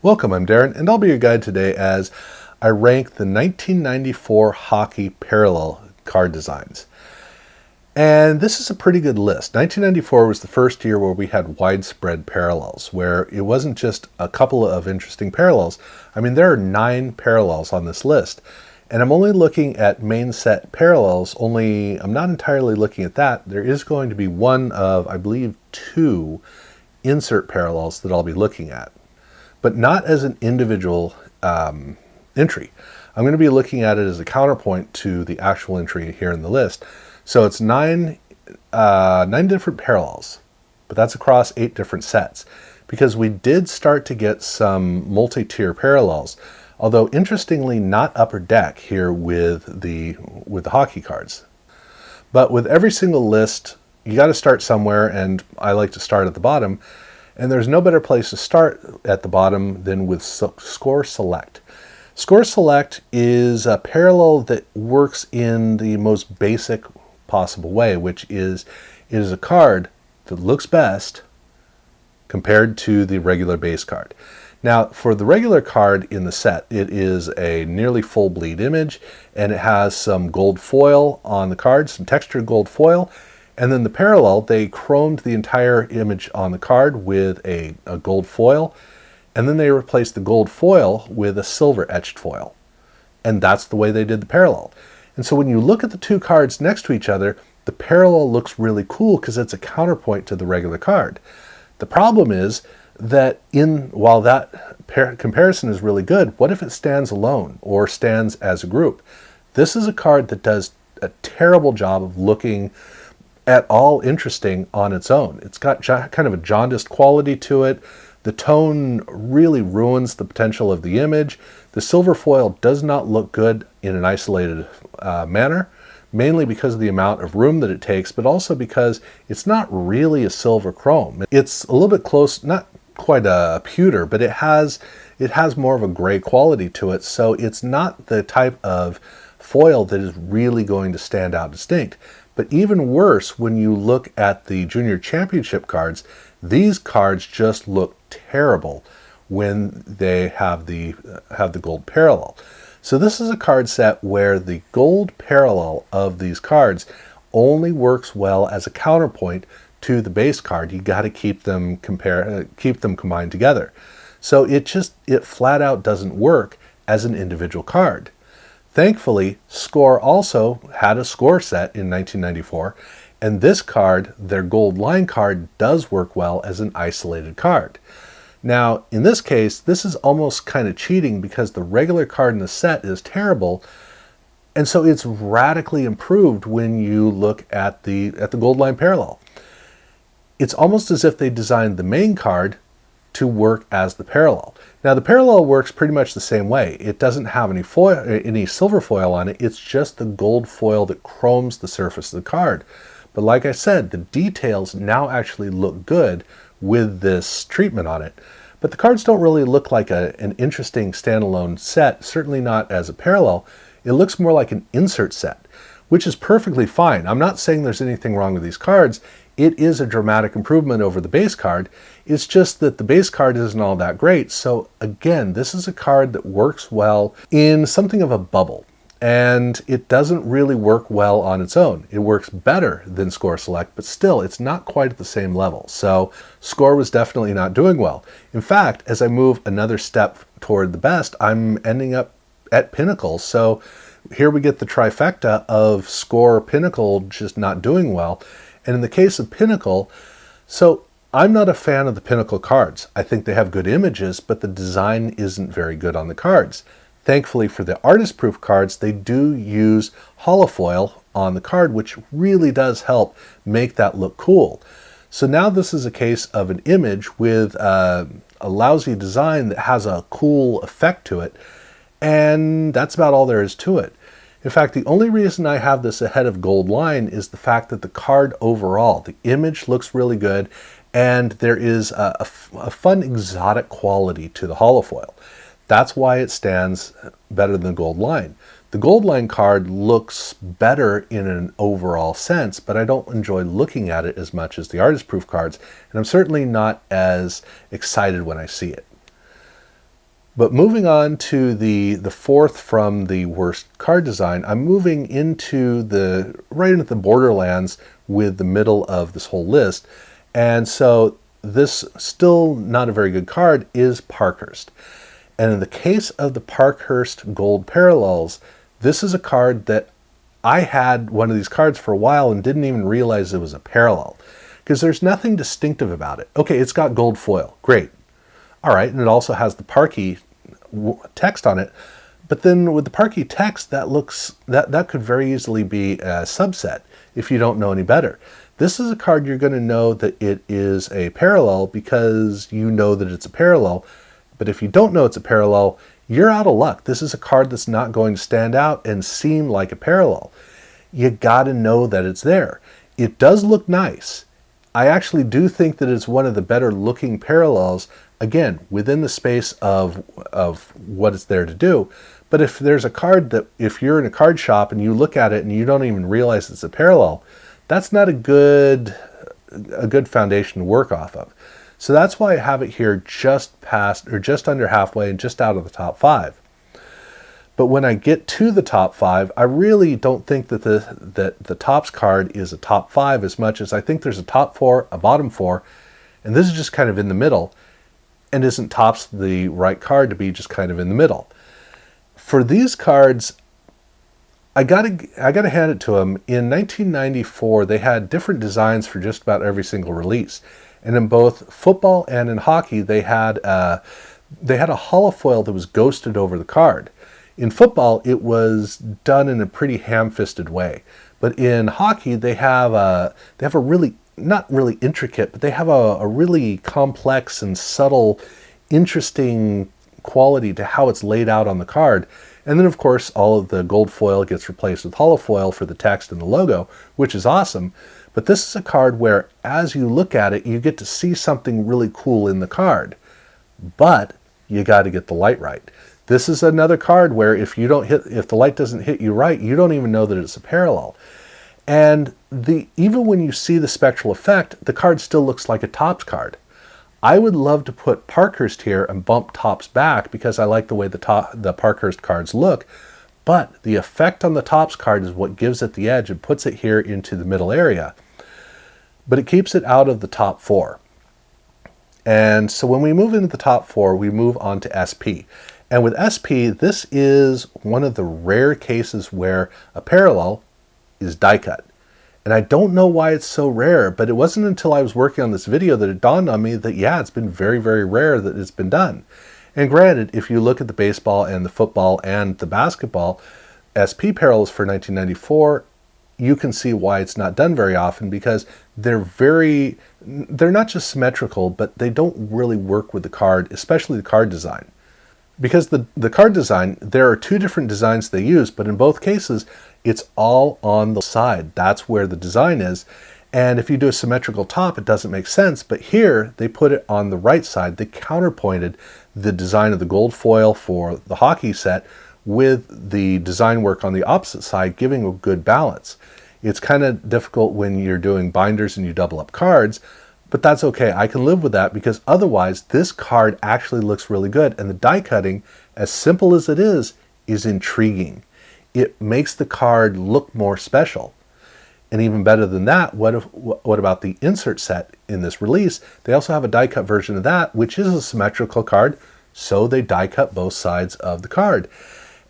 Welcome, I'm Darren, and I'll be your guide today as I rank the 1994 hockey parallel card designs. And this is a pretty good list. 1994 was the first year where we had widespread parallels, where it wasn't just a couple of interesting parallels. I mean, there are 9 parallels on this list, and I'm only looking at main set parallels, I'm not entirely looking at that. There is going to be one of, I believe, 2 insert parallels that I'll be looking at, but not as an individual entry. I'm going to be looking at it as a counterpoint to the actual entry here in the list. So it's 9 different parallels, but that's across 8 different sets, because we did start to get some multi-tier parallels, although interestingly not Upper Deck here with the hockey cards. But with every single list, you got to start somewhere, and I like to start at the bottom. And there's no better place to start at the bottom than with Score Select. Score Select is a parallel that works in the most basic possible way, which is it is a card that looks best compared to the regular base card. Now, for the regular card in the set, it is a nearly full bleed image, and it has some gold foil on the card, some textured gold foil. And then the parallel, they chromed the entire image on the card with a gold foil, and then they replaced the gold foil with a silver etched foil. And that's the way they did the parallel. And so when you look at the 2 cards next to each other, the parallel looks really cool because it's a counterpoint to the regular card. The problem is that while that comparison is really good, what if it stands alone or stands as a group? This is a card that does a terrible job of looking at all interesting on its own. It's got kind of a jaundiced quality to it. The tone really ruins the potential of the image. The silver foil does not look good in an isolated manner, mainly because of the amount of room that it takes, but also because it's not really a silver chrome. It's a little bit close, not quite a pewter, but it has more of a gray quality to it, so it's not the type of foil that is really going to stand out distinct. But even worse, when you look at the Junior Championship cards, these cards just look terrible when they have the gold parallel. So this is a card set where the gold parallel of these cards only works well as a counterpoint to the base card. You got to keep them combined together. So it flat out doesn't work as an individual card. Thankfully, Score also had a Score set in 1994, and this card, their gold line card, does work well as an isolated card. Now, in this case, this is almost kind of cheating because the regular card in the set is terrible, and so it's radically improved when you look at the gold line parallel. It's almost as if they designed the main card to work as the parallel. Now, the parallel works pretty much the same way. It doesn't have any silver foil on it. It's just the gold foil that chromes the surface of the card. But like I said, the details now actually look good with this treatment on it. But the cards don't really look like an interesting standalone set, certainly not as a parallel. It looks more like an insert set, which is perfectly fine. I'm not saying there's anything wrong with these cards. It is a dramatic improvement over the base card. It's just that the base card isn't all that great. So again, this is a card that works well in something of a bubble, and it doesn't really work well on its own. It works better than Score Select, but still it's not quite at the same level. So Score was definitely not doing well. In fact, as I move another step toward the best, I'm ending up at Pinnacle. So here we get the trifecta of Score, Pinnacle just not doing well. And in the case of Pinnacle, so I'm not a fan of the Pinnacle cards. I think they have good images, but the design isn't very good on the cards. Thankfully for the artist proof cards, they do use holofoil on the card, which really does help make that look cool. So now this is a case of an image with a lousy design that has a cool effect to it, and that's about all there is to it. In fact, the only reason I have this ahead of Gold Line is the fact that the card overall, the image looks really good, and there is a fun exotic quality to the holofoil. That's why it stands better than Gold Line. The Gold Line card looks better in an overall sense, but I don't enjoy looking at it as much as the artist proof cards, and I'm certainly not as excited when I see it. But moving on to the fourth from the worst card design, I'm moving into right into the borderlands with the middle of this whole list. And so this still not a very good card is Parkhurst. And in the case of the Parkhurst Gold Parallels, this is a card that I had one of these cards for a while and didn't even realize it was a parallel, because there's nothing distinctive about it. Okay, it's got gold foil. Great. All right, and it also has the Parky text on it. But then with the Parky text, that could very easily be a subset if you don't know any better. This is a card you're going to know that it is a parallel because you know that it's a parallel. But if you don't know it's a parallel, you're out of luck. This is a card that's not going to stand out and seem like a parallel. You got to know that it's there. It does look nice. I actually do think that it's one of the better looking parallels, again, within the space of what it's there to do. But if there's a card that, if you're in a card shop and you look at it and you don't even realize it's a parallel, that's not a good foundation to work off of. So that's why I have it here just past, or just under halfway and just out of the top 5. But when I get to the top 5, I really don't think that the Topps card is a top 5 as much as I think there's a top 4, a bottom 4, and this is just kind of in the middle. And isn't Topps the right card to be just kind of in the middle? For these cards, I gotta hand it to them. In 1994, they had different designs for just about every single release. And in both football and in hockey, they had a holofoil that was ghosted over the card. In football, it was done in a pretty ham-fisted way. But in hockey, they have a really, not really intricate, but they have a really complex and subtle, interesting quality to how it's laid out on the card. And then, of course, all of the gold foil gets replaced with holofoil for the text and the logo, which is awesome. But this is a card where, as you look at it, you get to see something really cool in the card. But you got to get the light right. This is another card where if the light doesn't hit you right, you don't even know that it's a parallel. And even when you see the spectral effect, the card still looks like a Topps card. I would love to put Parkhurst here and bump Topps back because I like the way the Parkhurst cards look. But the effect on the Topps card is what gives it the edge and puts it here into the middle area. But it keeps it out of the top 4. And so when we move into the top 4, we move on to SP. And with SP, this is one of the rare cases where a parallel is die cut. And I don't know why it's so rare, but it wasn't until I was working on this video that it dawned on me that, yeah, it's been very, very rare that it's been done. And granted, if you look at the baseball and the football and the basketball SP parallels for 1994, you can see why it's not done very often, because they're not just symmetrical, but they don't really work with the card, especially the card design. Because the card design, there are 2 different designs they use, but in both cases, it's all on the side. That's where the design is. And if you do a symmetrical top, it doesn't make sense. But here, they put it on the right side. They counterpointed the design of the gold foil for the hockey set with the design work on the opposite side, giving a good balance. It's kind of difficult when you're doing binders and you double up cards, but that's okay. I can live with that because otherwise this card actually looks really good. And the die cutting, as simple as it is intriguing. It makes the card look more special. And even better than that, what about the insert set in this release? They also have a die cut version of that, which is a symmetrical card, so they die cut both sides of the card.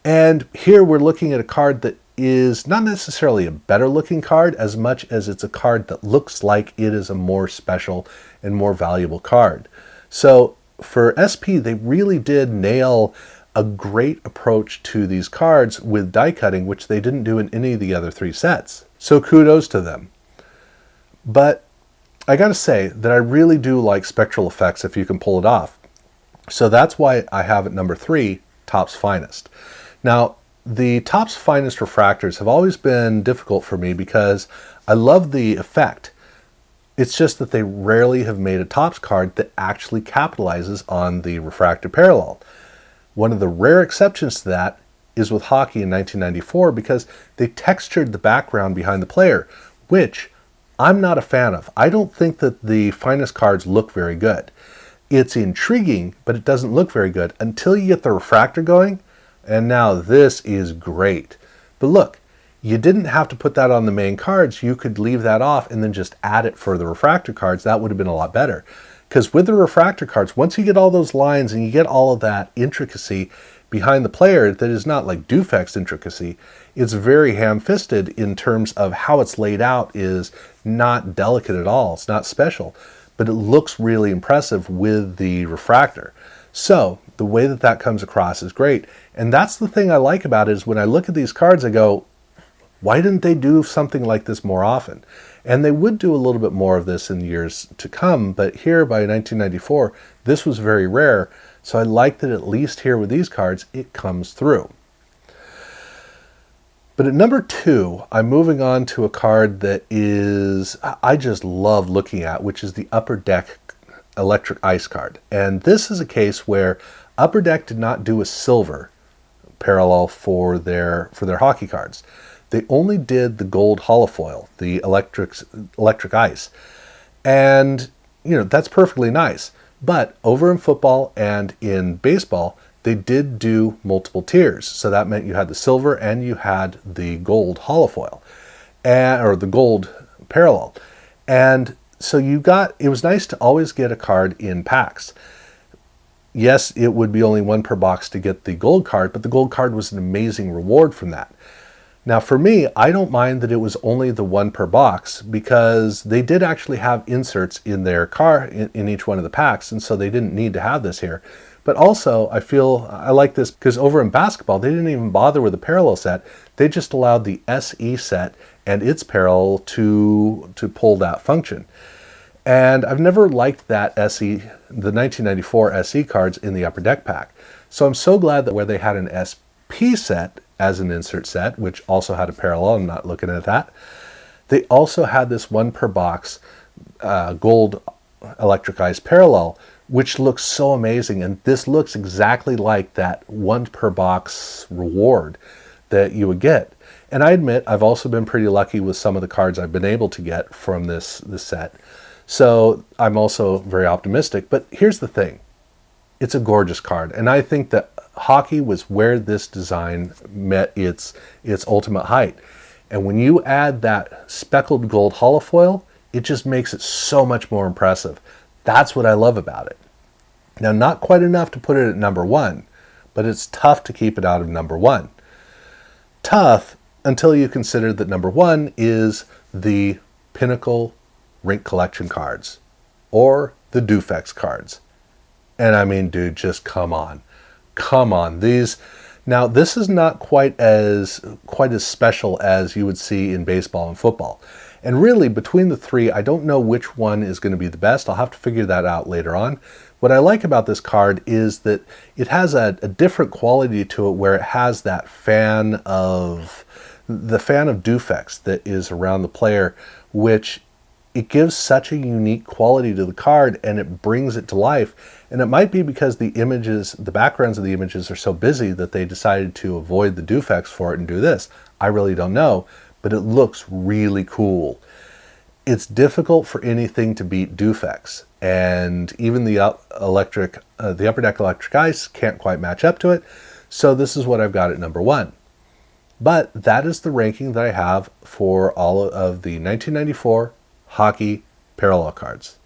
And here we're looking at a card that is not necessarily a better looking card as much as it's a card that looks like it is a more special and more valuable card. So for SP, they really did nail a great approach to these cards with die cutting, which they didn't do in any of the other 3 sets. So kudos to them. But I gotta say that I really do like spectral effects if you can pull it off. So that's why I have at number 3, Topps Finest. Now, the Topps Finest refractors have always been difficult for me because I love the effect. It's just that they rarely have made a Topps card that actually capitalizes on the refractor parallel. One of the rare exceptions to that is with hockey in 1994 because they textured the background behind the player, which I'm not a fan of. I don't think that the Finest cards look very good. It's intriguing, but it doesn't look very good until you get the refractor going. And now this is great. But look, you didn't have to put that on the main cards. You could leave that off and then just add it for the refractor cards. That would have been a lot better. Because with the refractor cards, once you get all those lines and you get all of that intricacy behind the player that is not like Dufek's intricacy, it's very ham-fisted in terms of how it's laid out is not delicate at all. It's not special, but it looks really impressive with the refractor. So the way that that comes across is great. And that's the thing I like about it is when I look at these cards, I go, why didn't they do something like this more often? And they would do a little bit more of this in years to come, but here by 1994, this was very rare. So I like that at least here with these cards, it comes through. But at number 2, I'm moving on to a card that is, I just love looking at, which is the Upper Deck Electric Ice card. And this is a case where Upper Deck did not do a silver parallel for their hockey cards. They only did the gold holofoil, the electric ice. And, that's perfectly nice. But over in football and in baseball, they did do multiple tiers. So that meant you had the silver and you had the gold holofoil, or the gold parallel. And so it was nice to always get a card in packs. Yes, it would be only one per box to get the gold card, but the gold card was an amazing reward from that. Now for me, I don't mind that it was only the one per box because they did actually have inserts in their in each one of the packs, and so they didn't need to have this here. But also, I feel I like this because over in basketball, they didn't even bother with the parallel set. They just allowed the SE set and its parallel to pull that function. And I've never liked that SE, the 1994 SE cards in the Upper Deck pack. So I'm so glad that where they had an SP set as an insert set, which also had a parallel, I'm not looking at that, they also had this one per box gold electric ice parallel, which looks so amazing. And this looks exactly like that one per box reward that you would get. And I admit, I've also been pretty lucky with some of the cards I've been able to get from this set. So I'm also very optimistic. But here's the thing. It's a gorgeous card. And I think that hockey was where this design met its ultimate height. And when you add that speckled gold holofoil, it just makes it so much more impressive. That's what I love about it. Now, not quite enough to put it at number 1, but it's tough to keep it out of number 1. Tough until you consider that number 1 is the Pinnacle Rink Collection cards, or the Dufek's cards. And I mean, dude, just come on. Come on. Now, this is not quite as special as you would see in baseball and football. And really, between the three, I don't know which one is going to be the best. I'll have to figure that out later on. What I like about this card is that it has a different quality to it, where it has that fan of Dufek's that is around the player, which it gives such a unique quality to the card and it brings it to life. And it might be because the backgrounds of the images are so busy that they decided to avoid the Dufek's for it and do this. I really don't know, but it looks really cool. It's difficult for anything to beat Dufek's, and even the Upper Deck Electric Ice can't quite match up to it. So this is what I've got at number 1. But that is the ranking that I have for all of the 1994 hockey parallel cards.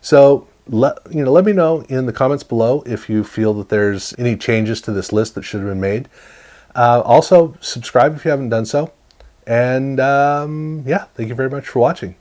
So let me know in the comments below if you feel that there's any changes to this list that should have been made. Also, subscribe if you haven't done so. And yeah, thank you very much for watching.